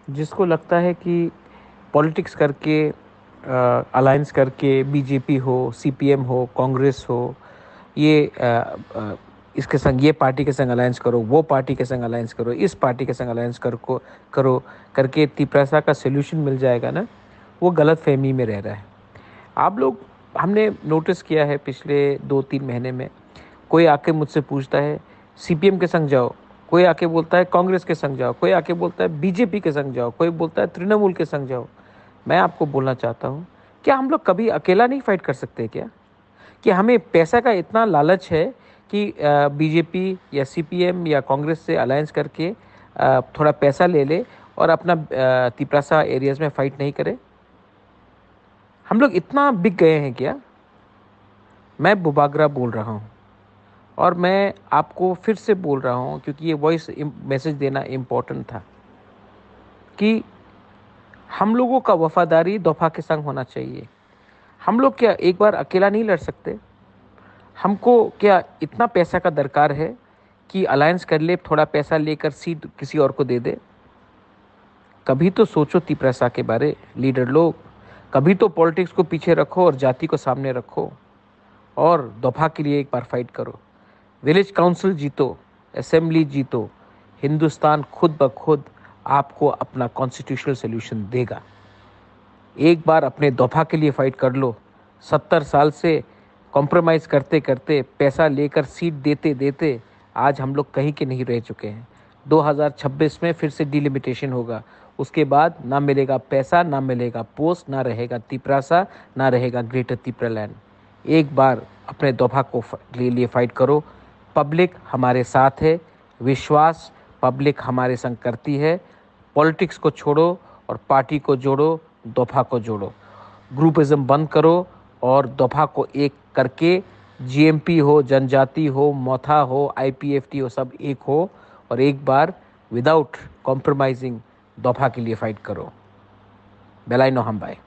जिसको लगता है कि पॉलिटिक्स करके, अलायंस करके, बीजेपी हो, सीपीएम हो, कांग्रेस हो, ये इसके संग, ये पार्टी के संग अलायंस करो, वो पार्टी के संग अलायंस करो, इस पार्टी के संग अलायंस करो करके तिपरासा का सोल्यूशन मिल जाएगा ना, वो गलत फहमी में रह रहा है। आप लोग, हमने नोटिस किया है पिछले 2-3 महीने में, कोई आके मुझसे पूछता है सीपीएम के संग जाओ, कोई आके बोलता है कांग्रेस के संग जाओ, कोई आके बोलता है बीजेपी के संग जाओ, कोई बोलता है तृणमूल के संग जाओ। मैं आपको बोलना चाहता हूँ, क्या हम लोग कभी अकेला नहीं फाइट कर सकते क्या? कि हमें पैसा का इतना लालच है कि बीजेपी या सीपीएम या कांग्रेस से अलायंस करके थोड़ा पैसा ले ले और अपना तिपरासा एरियाज में फाइट नहीं करे? हम लोग इतना बिक गए हैं क्या? मैं बुबागरा बोल रहा हूँ, और मैं आपको फिर से बोल रहा हूँ क्योंकि ये वॉइस मैसेज देना इम्पोर्टेंट था कि हम लोगों का वफादारी दफा के संग होना चाहिए। हम लोग क्या एक बार अकेला नहीं लड़ सकते? हमको क्या इतना पैसा का दरकार है कि अलायंस कर ले, थोड़ा पैसा लेकर सीट किसी और को दे दे? कभी तो सोचो तिपरासा के बारे, लीडर लोग। कभी तो पॉलिटिक्स को पीछे रखो और जाति को सामने रखो और दफा के लिए एक बार फाइट करो। विलेज काउंसिल जीतो, असेंबली जीतो, हिंदुस्तान खुद ब खुद आपको अपना कॉन्स्टिट्यूशनल सोल्यूशन देगा। एक बार अपने दफा के लिए फाइट कर लो। 70 साल से कॉम्प्रोमाइज़ करते करते, पैसा लेकर सीट देते देते आज हम लोग कहीं के नहीं रह चुके हैं। 2026 में फिर से डिलिमिटेशन होगा। उसके बाद ना मिलेगा पैसा, ना मिलेगा पोस्ट, ना रहेगा तिपरासा, ना रहेगा ग्रेटर तिपरालैंड। एक बार अपने दफा को लिए फाइट करो। पब्लिक हमारे साथ है, विश्वास पब्लिक हमारे संग करती है। पॉलिटिक्स को छोड़ो और पार्टी को जोड़ो, दफा को जोड़ो। ग्रुपिज्म बंद करो और दफा को एक करके, जीएमपी हो, जनजाति हो, मोथा हो, आईपीएफटी हो, सब एक हो और एक बार विदाउट कॉम्प्रोमाइजिंग दफा के लिए फाइट करो। बेलाइनो हम बाय।